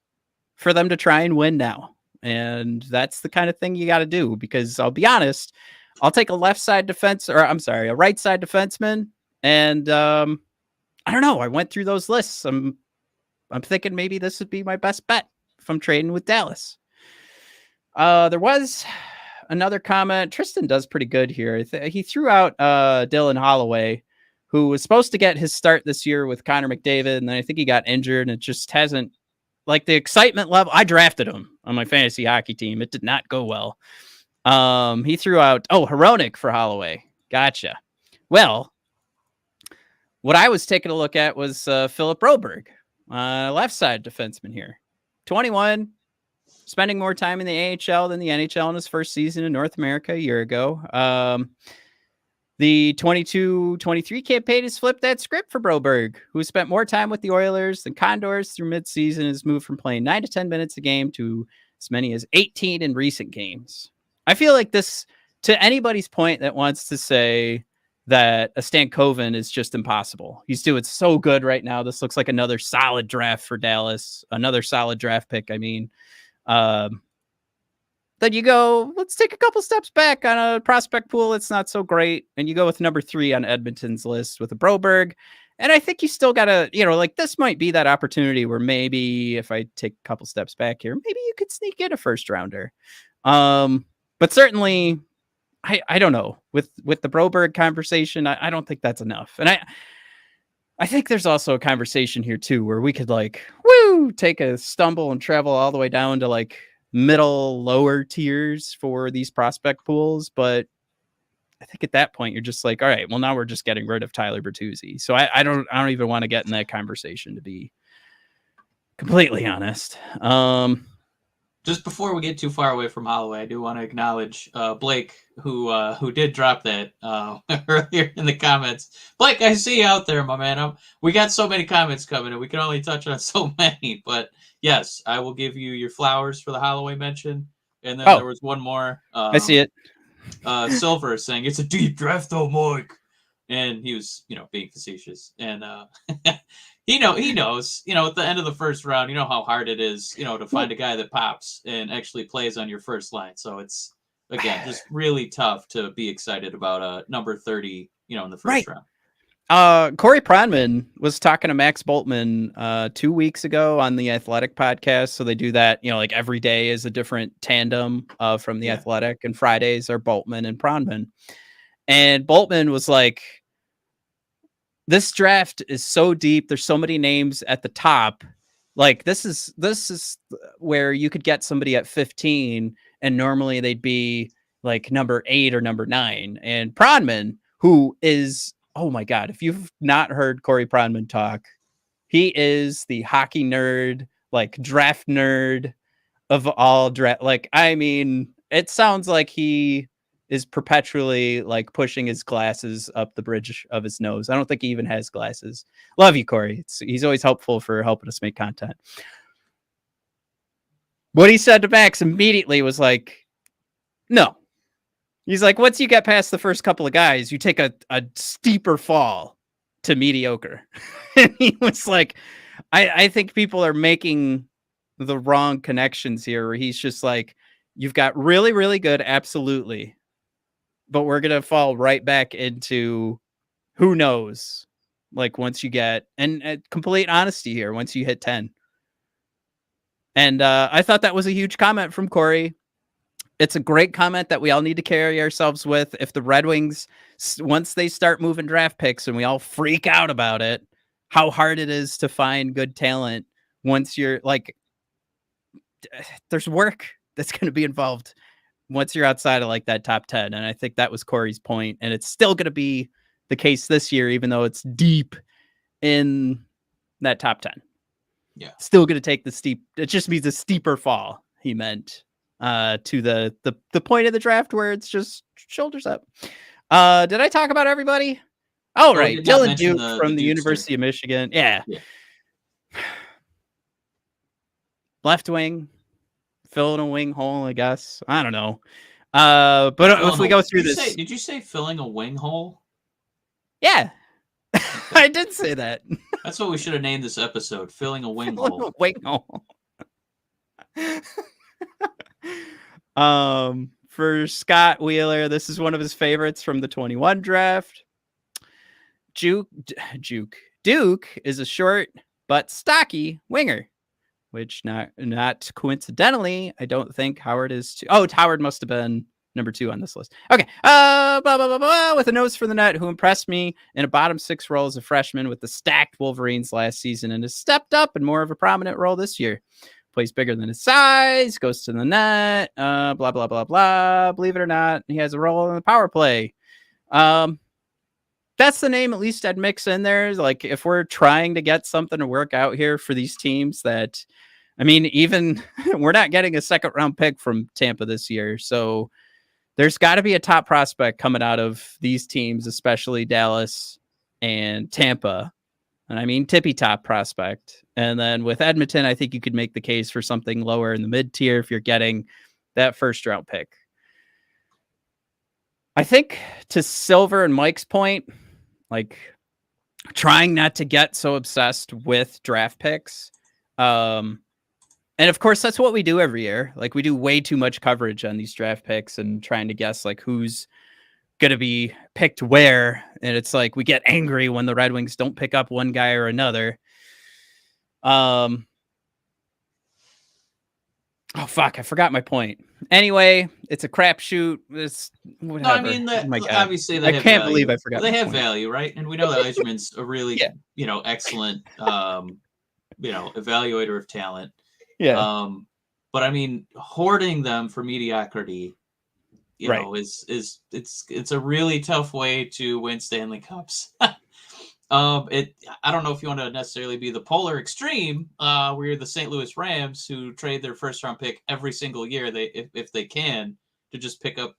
for them to try and win now. And that's the kind of thing you got to do, because I'll be honest, I'll take a right side defenseman. And I don't know. I went through those lists. I'm thinking maybe this would be my best bet if I'm trading with Dallas. There was another comment. Tristan does pretty good here. He threw out Dylan Holloway, who was supposed to get his start this year with Connor McDavid, and then I think he got injured, and it just hasn't, like, the excitement level. I drafted him on my fantasy hockey team. It did not go well. He threw out, Hronek for Holloway. Gotcha. Well, what I was taking a look at was Philip Broberg, left side defenseman here. 21, spending more time in the AHL than the NHL in his first season in North America a year ago. The 22-23 campaign has flipped that script for Broberg, who spent more time with the Oilers than Condors through midseason, and has moved from playing 9 to 10 minutes a game to as many as 18 in recent games. I feel like this, to anybody's point that wants to say that a Stankoven is just impossible. He's doing so good right now. This looks like another solid draft for Dallas, another solid draft pick. I mean, then you go, let's take a couple steps back on a prospect pool. It's not so great. And you go with number 3 on Edmonton's list with a Broberg. And I think you still got to, like, this might be that opportunity where maybe if I take a couple steps back here, maybe you could sneak in a first rounder. But certainly, I don't know, with the Broberg conversation, I don't think that's enough. And I think there's also a conversation here too, where we could take a stumble and travel all the way down to like middle, lower tiers for these prospect pools. But I think at that point, you're just like, all right, well, now we're just getting rid of Tyler Bertuzzi. So I don't even want to get in that conversation, to be completely honest. Just before we get too far away from Holloway, I do want to acknowledge Blake, who did drop that earlier in the comments. Blake, I see you out there, my man. We got so many comments coming, and we can only touch on so many. But yes, I will give you your flowers for the Holloway mention. And then there was one more. I see it. Silver saying, it's a deep draft, though, Mike. And he was, being facetious. And he knows, at the end of the first round, how hard it is, to find a guy that pops and actually plays on your first line. So it's, again, just really tough to be excited about number 30, in the first round. Corey Pronman was talking to Max Boltman 2 weeks ago on the Athletic podcast. So they do that, like every day is a different tandem from the Athletic, and Fridays are Boltman and Pronman. And Boltman was like, this draft is so deep. There's so many names at the top. Like this is where you could get somebody at 15, and normally they'd be like number 8 or number 9. And Pronman, who is, oh my God, if you've not heard Corey Pronman talk, he is the hockey nerd, like draft nerd of all draft. Like, I mean, it sounds like he is perpetually like pushing his glasses up the bridge of his nose. I don't think he even has glasses. Love you, Corey. He's always helpful for helping us make content. What he said to Max immediately was like, no. He's like, once you get past the first couple of guys, you take a steeper fall to mediocre. And he was like, I think people are making the wrong connections here, where he's just like, you've got really, really good, absolutely. but we're going to fall right back into who knows, like once you get, and complete honesty here, once you hit 10. And I thought that was a huge comment from Corey. It's a great comment that we all need to carry ourselves with. If the Red Wings, once they start moving draft picks and we all freak out about it, how hard it is to find good talent once you're like, there's work that's going to be involved once you're outside of like that top 10. And I think that was Corey's point. And it's still going to be the case this year, even though it's deep in that top 10. Yeah. Still going to take the steep. It just means a steeper fall, he meant, to the point of the draft where it's just shoulders up. Did I talk about everybody? Oh, right. Dylan Duke from the University of Michigan. Yeah. Left wing, filling a wing hole, I guess. I don't know. But if we go through this. Did you say filling a wing hole? Yeah. I did say that. That's what we should have named this episode, Filling a Wing Hole. Wing hole. For Scott Wheeler, this is one of his favorites from the 21 draft. Duke is a short but stocky winger, which not coincidentally, I don't think Howard is too. Oh, Howard must have been number 2 on this list. Okay. With a nose for the net, who impressed me in a bottom 6 role as a freshman with the stacked Wolverines last season and has stepped up in more of a prominent role this year. Plays bigger than his size, goes to the net, blah, blah, blah, blah. Believe it or not, he has a role in the power play. That's the name at least I'd mix in there. Like if we're trying to get something to work out here for these teams that, I mean, even we're not getting a second round pick from Tampa this year. So there's got to be a top prospect coming out of these teams, especially Dallas and Tampa. And I mean, tippy top prospect. And then with Edmonton, I think you could make the case for something lower in the mid tier if you're getting that first round pick. I think to Silver and Mike's point, like trying not to get so obsessed with draft picks. And of course, that's what we do every year. Like we do way too much coverage on these draft picks and trying to guess like who's going to be picked where. And it's like we get angry when the Red Wings don't pick up one guy or another. Oh, fuck. I forgot my point. Anyway, it's a crapshoot. It's whatever. No, I mean, obviously they I can't believe I forgot. They have value, right? And we know that Yzerman's a really, excellent, evaluator of talent. Yeah. But I mean, hoarding them for mediocrity, you know, is it's a really tough way to win Stanley Cups. I don't know if you want to necessarily be the polar extreme, where you're the St. Louis Rams who trade their first round pick every single year if they can to just pick up,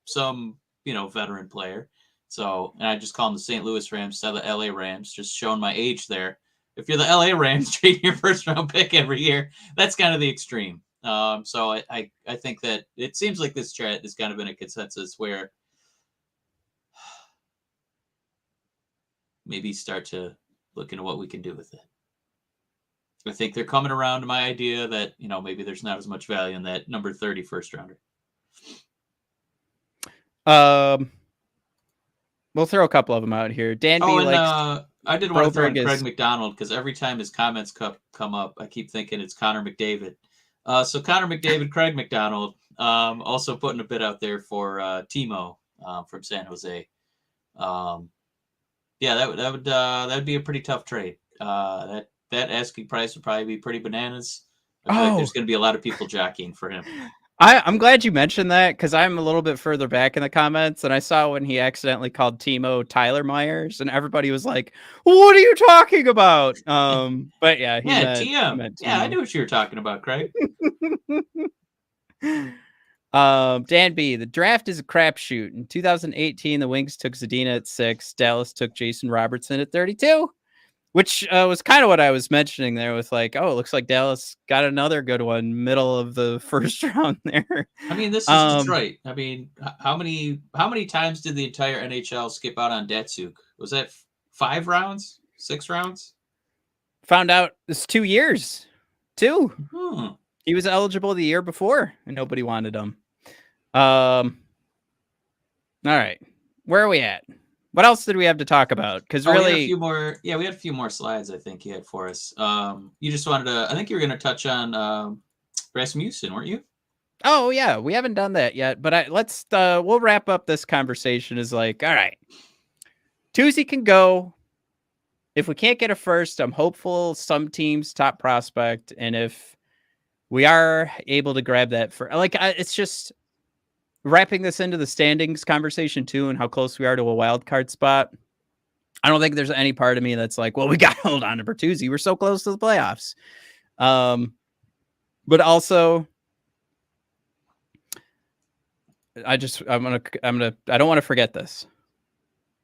some, veteran player. So, and I just call them the St. Louis Rams instead of the LA Rams, just showing my age there. If you're the LA Rams trading your first round pick every year, that's kind of the extreme. So I think that it seems like this chat has kind of been a consensus where maybe start to look into what we can do with it. I think they're coming around to my idea that, maybe there's not as much value in that number 30 first rounder. We'll throw a couple of them out here. Dan B. I did want to throw in Craig McDonald because every time his comments come up, I keep thinking it's Connor McDavid. So Connor McDavid, Craig McDonald, also putting a bit out there for Timo from San Jose. Yeah, that would be a pretty tough trade. That asking price would probably be pretty bananas. I feel like there's going to be a lot of people jockeying for him. I'm glad you mentioned that because I'm a little bit further back in the comments and I saw when he accidentally called Timo Tyler Myers and everybody was like, "What are you talking about?" But yeah, TM. Meant yeah, I knew what you were talking about, Craig. Dan B. The draft is a crapshoot. In 2018, the Wings took Zadina at 6. Dallas took Jason Robertson at 32. Which was kind of what I was mentioning there with like, it looks like Dallas got another good one middle of the first round there. I mean, this is Detroit. I mean, how many times did the entire NHL skip out on Datsuk? Was that 5 rounds? 6 rounds? Found out it's 2 years. 2. He was eligible the year before and nobody wanted him. All right. Where are we at? What else did we have to talk about? Because really, we had a few more. Yeah, we had a few more slides. I think you had for us. You just wanted to. I think you were going to touch on Rasmussen, weren't you? Oh yeah, we haven't done that yet. But let's. We'll wrap up this conversation. Is like, all right, Tuesday can go. If we can't get a first, I'm hopeful some team's top prospect, and if we are able to grab that for it's just wrapping this into the standings conversation too, and how close we are to a wild card spot. I don't think there's any part of me that's like, well, we got to hold on to Bertuzzi. We're so close to the playoffs. But also, I don't want to forget this.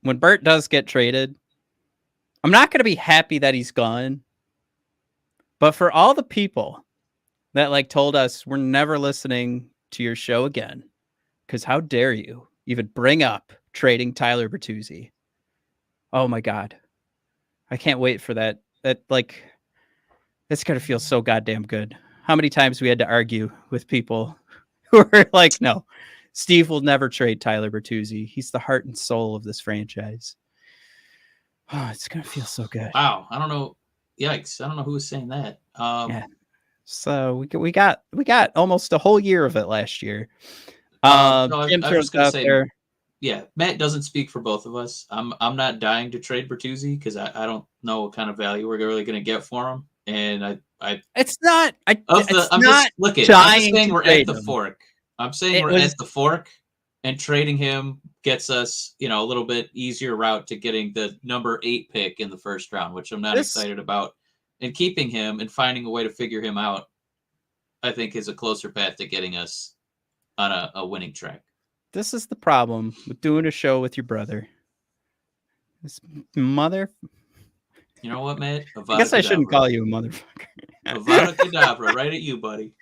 When Bert does get traded, I'm not going to be happy that he's gone. But for all the people that told us we're never listening to your show again, because how dare you even bring up trading Tyler Bertuzzi? Oh my God. I can't wait for that. It's going to feel so goddamn good. How many times we had to argue with people who were like, no, Steve will never trade Tyler Bertuzzi. He's the heart and soul of this franchise. Oh, it's going to feel so good. Wow. I don't know. Yikes. I don't know who was saying that. Yeah. So we got almost a whole year of it last year. No, I was going to say, there. Yeah, Matt doesn't speak for both of us. I'm not dying to trade Bertuzzi because I don't know what kind of value we're really going to get for him. And it's not. I'm just saying we're at the fork. I'm saying we're at the fork, and trading him gets us, a little bit easier route to getting the number 8 pick in the first round, which I'm not excited about. And keeping him and finding a way to figure him out, I think, is a closer path to getting us on a winning track. This is the problem with doing a show with your brother. This mother. You know what, Matt? I guess I shouldn't call you a motherfucker. Avada Kedavra, right at you, buddy.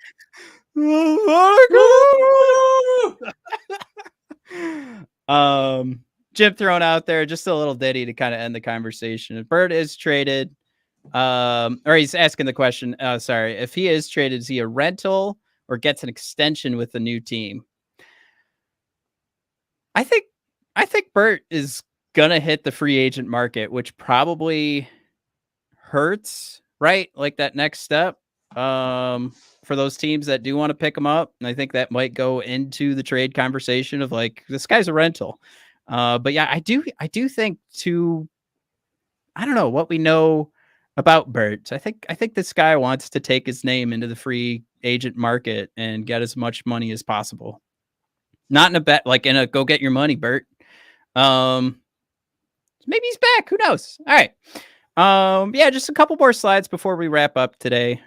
Jim thrown out there, just a little ditty to kind of end the conversation. If Bird is traded, or he's asking the question, sorry, if he is traded, is he a rental or gets an extension with the new team? I think Bert is gonna hit the free agent market, which probably hurts, right? Like that next step for those teams that do want to pick him up. And I think that might go into the trade conversation of this guy's a rental. But yeah, I do think I don't know what we know about Bert. I think this guy wants to take his name into the free agent market and get as much money as possible. Not in a bet, in a go get your money, Bert. Maybe he's back. Who knows? All right. Yeah, just a couple more slides before we wrap up today.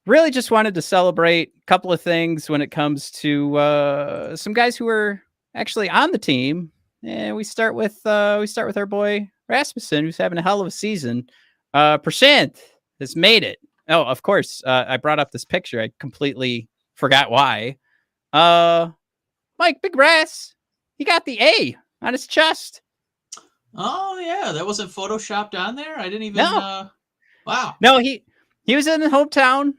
Really just wanted to celebrate a couple of things when it comes to some guys who are actually on the team. And we start with our boy Rasmussen, who's having a hell of a season. Prashant has made it. Oh, of course. I brought up this picture. I completely forgot why. Mike Big Ras, he got the A on his chest. Oh yeah, that wasn't photoshopped on there. I didn't even. No. Wow. No, he was in his hometown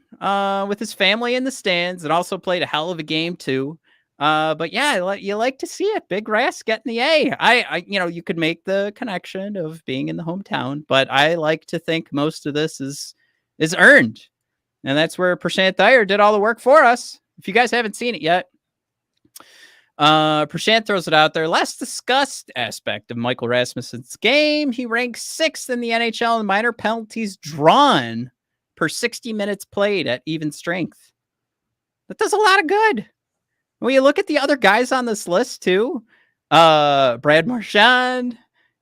with his family in the stands, and also played a hell of a game too. But yeah, you like to see it. Big Ras getting the A. I you could make the connection of being in the hometown, but I like to think most of this is earned, and that's where Prashant Dyer did all the work for us. If you guys haven't seen it yet, Prashant throws it out there. Less discussed aspect of Michael Rasmussen's game. He ranks 6th in the NHL in minor penalties drawn per 60 minutes played at even strength. That does a lot of good. When you look at the other guys on this list too, Brad Marchand,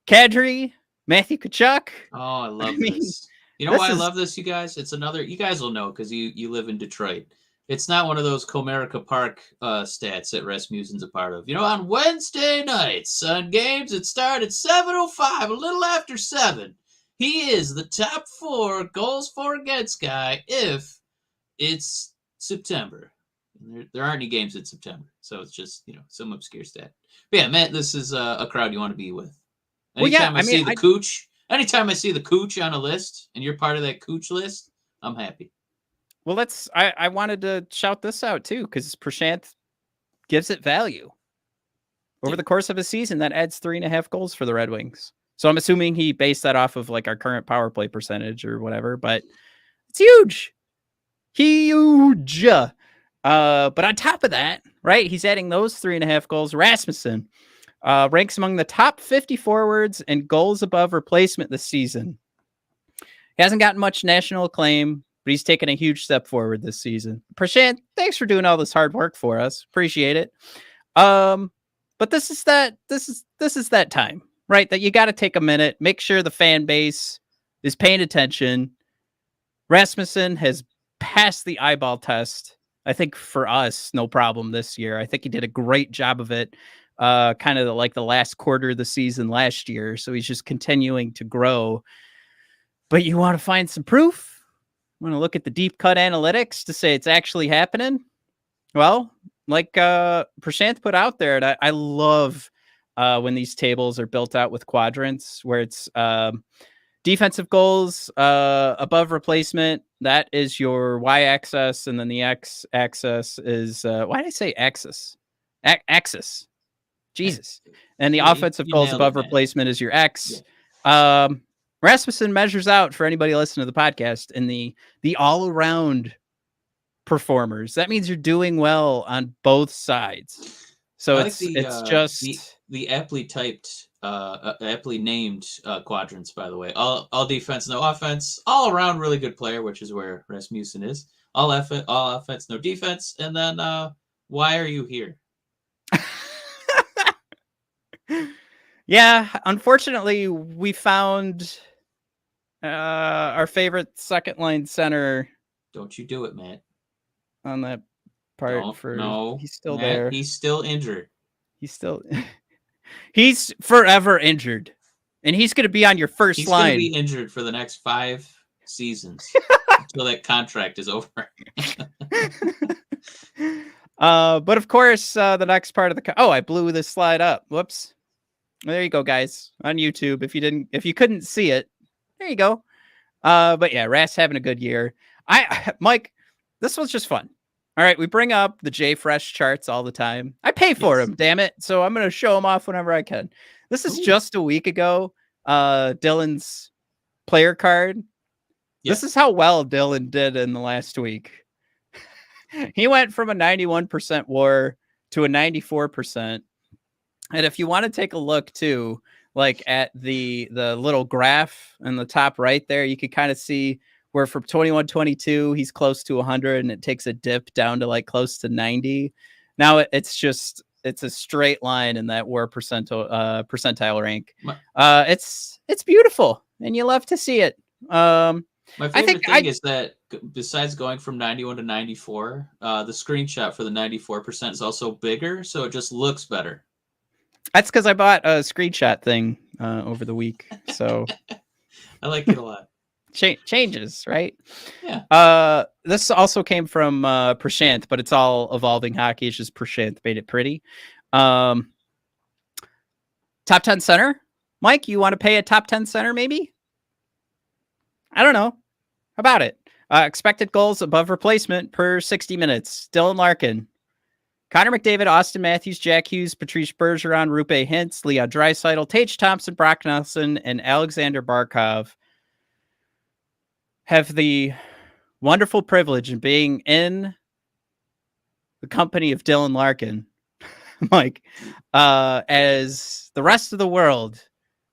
Kadri, Matthew Tkachuk. Oh, I love this. You know why I love this, you guys? It's another, you guys will know because you live in Detroit. It's not one of those Comerica Park stats that Rasmussen's a part of. On Wednesday nights, on games that start at 7:05, a little after 7, he is the top 4 goals for against guy if it's September. There aren't any games in September, so it's just, some obscure stat. But yeah, Matt, this is a crowd you want to be with. Anytime I see the Cooch on a list, and you're part of that Cooch list, I'm happy. Well, I wanted to shout this out too, because Prashant gives it value. over the course of a season, that adds 3.5 goals for the Red Wings. So I'm assuming he based that off of like our current power play percentage or whatever, but it's huge. Huge. But on top of that, right, he's adding those 3.5 goals. Rasmussen ranks among the top 50 forwards and goals above replacement this season. He hasn't gotten much national acclaim, but he's taken a huge step forward this season. Prashant, thanks for doing all this hard work for us. Appreciate it. But this is that time, right? That you got to take a minute, make sure the fan base is paying attention. Rasmussen has passed the eyeball test. I think for us, no problem this year. I think he did a great job of it, kind of like the last quarter of the season last year. So he's just continuing to grow. But you want to find some proof? Want to look at the deep cut analytics to say it's actually happening? Well, like Prashant put out there, and I love when these tables are built out with quadrants where it's defensive goals above replacement. That is your y-axis, and then the x-axis is why did I say axis? Axis. Jesus. And the offensive goals above replacement is your x. Yeah. Rasmussen measures out, for anybody listening to the podcast, in the all-around performers. That means you're doing well on both sides. So it's just the aptly typed, aptly named quadrants. By the way, all defense, no offense, all around really good player, which is where Rasmussen is. All offense, no defense, and then why are you here? Yeah, unfortunately, we found our favorite second line center. Don't you do it, Matt. On that part. No, he's still Matt, there. He's still injured. He's forever injured. And he's going to be on your first line. He's going to be injured for the next 5 seasons until that contract is over. But of course, the next part of the I blew this slide up. Whoops. There you go, guys, on YouTube. If you couldn't see it, there you go. But yeah, Ras having a good year. Mike, this was just fun. All right, we bring up the JFresh charts all the time. I pay for them, damn it. So I'm going to show them off whenever I can. This is just a week ago. Dylan's player card. Yeah. This is how well Dylan did in the last week. He went from a 91% WAR to a 94%. And if you want to take a look too, like at the little graph in the top right there, you could kind of see where from 21-22, he's close to 100 and it takes a dip down to like close to 90. Now it's a straight line in that WAR percentile rank. It's beautiful and you love to see it. My favorite thing is that besides going from 91 to 94, the screenshot for the 94% is also bigger, so it just looks better. That's because I bought a screenshot thing over the week, so I like it a lot. Changes, right? Yeah. This also came from Prashant, but it's all evolving hockey. It's just Prashant made it pretty. Top 10 center, Mike. You want to pay a top 10 center, maybe? I don't know. How about it? Expected goals above replacement per 60 minutes. Dylan Larkin, Connor McDavid, Austin Matthews, Jack Hughes, Patrice Bergeron, Rupe Hintz, Leon Draisaitl, Tage Thompson, Brock Nelson, and Alexander Barkov have the wonderful privilege of being in the company of Dylan Larkin, Mike, as the rest of the world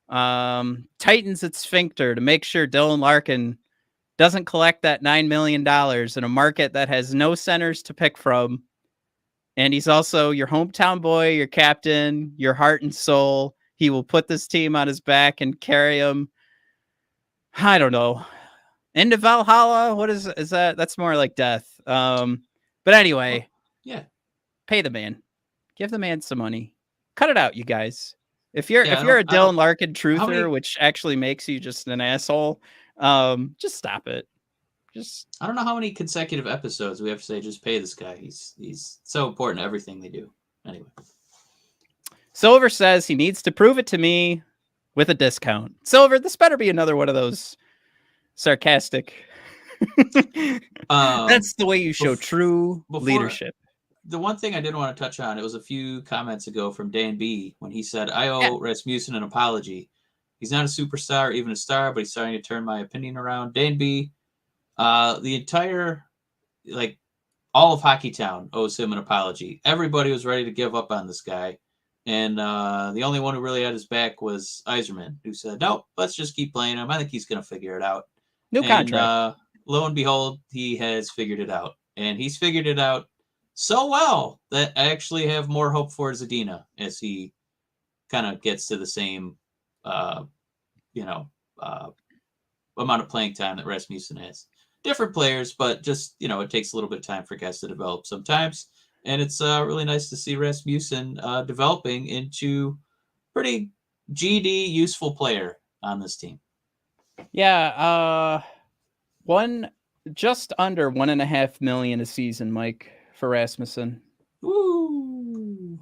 tightens its sphincter to make sure Dylan Larkin doesn't collect that $9 million in a market that has no centers to pick from. And he's also your hometown boy, your captain, your heart and soul. He will put this team on his back and carry him. I don't know. Into Valhalla? What is that? That's more like death. But anyway, yeah, pay the man. Give the man some money. Cut it out, you guys. If you're a Dylan Larkin truther, which actually makes you just an asshole, just stop it. I don't know how many consecutive episodes we have to say just pay this guy. He's so important to everything they do. Anyway. Silver says he needs to prove it to me with a discount. Silver, this better be another one of those sarcastic. That's the way you show true leadership. the one thing I did want to touch on, it was a few comments ago from Dan B when he said, I owe Rasmussen an apology. He's not a superstar, even a star, but he's starting to turn my opinion around. Dan B, the entire, like, all of Hockeytown owes him an apology. Everybody was ready to give up on this guy. And the only one who really had his back was Yzerman, who said, nope, let's just keep playing him. I think he's going to figure it out. New contract. Lo and behold, he has figured it out. And he's figured it out so well that I actually have more hope for Zadina as he kind of gets to the same, amount of playing time that Rasmussen has. Different players, but just, it takes a little bit of time for guys to develop sometimes. And it's really nice to see Rasmussen developing into pretty GD useful player on this team. Yeah, just under $1.5 million a season, Mike, for Rasmussen. Ooh,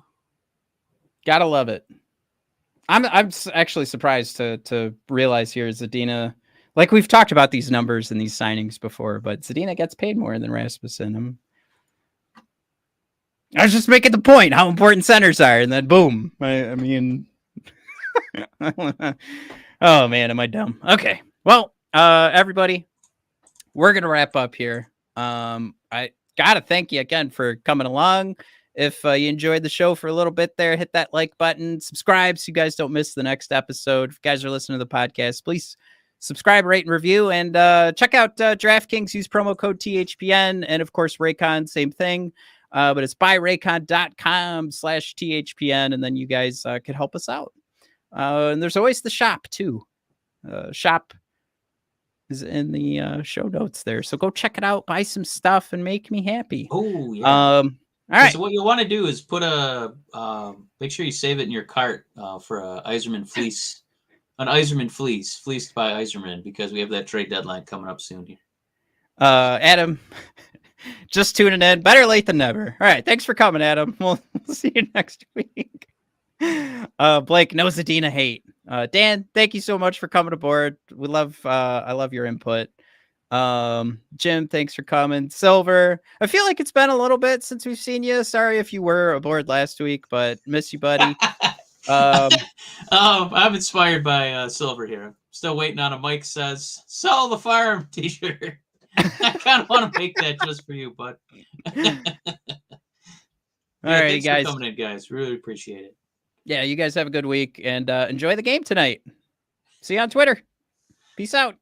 gotta love it. I'm actually surprised to realize here Zadina, like we've talked about these numbers and these signings before, but Zadina gets paid more than Rasmussen. I was just making the point how important centers are, and then boom. I mean, oh man, am I dumb? Okay, well, everybody, we're gonna wrap up here. I gotta thank you again for coming along. If you enjoyed the show for a little bit there, hit that like button, subscribe so you guys don't miss the next episode. If you guys are listening to the podcast, please subscribe, rate, and review, and check out DraftKings. Use promo code THPN, and of course Raycon, same thing. But it's buyraycon.com/THPN, and then you guys could help us out. And there's always the shop too. Shop is in the show notes there, so go check it out, buy some stuff, and make me happy. Oh yeah. All right. So what you want to do is put make sure you save it in your cart for a Yzerman fleece, an Yzerman fleece, fleeced by Yzerman, because we have that trade deadline coming up soon here. Adam, just tuning in. Better late than never. All right. Thanks for coming, Adam. We'll see you next week. Blake, no Zadina hate. Dan, thank you so much for coming aboard. I love your input. Jim, thanks for coming. Silver, I feel like it's been a little bit since we've seen you. Sorry if you were aboard last week, but miss you, buddy. I'm inspired by Silver here. Still waiting on a Mike Says Sell the Farm t-shirt. I kind of want to make that just for you, bud. All right, thanks guys. for coming in, guys. Really appreciate it. Yeah, you guys have a good week and enjoy the game tonight. See you on Twitter. Peace out.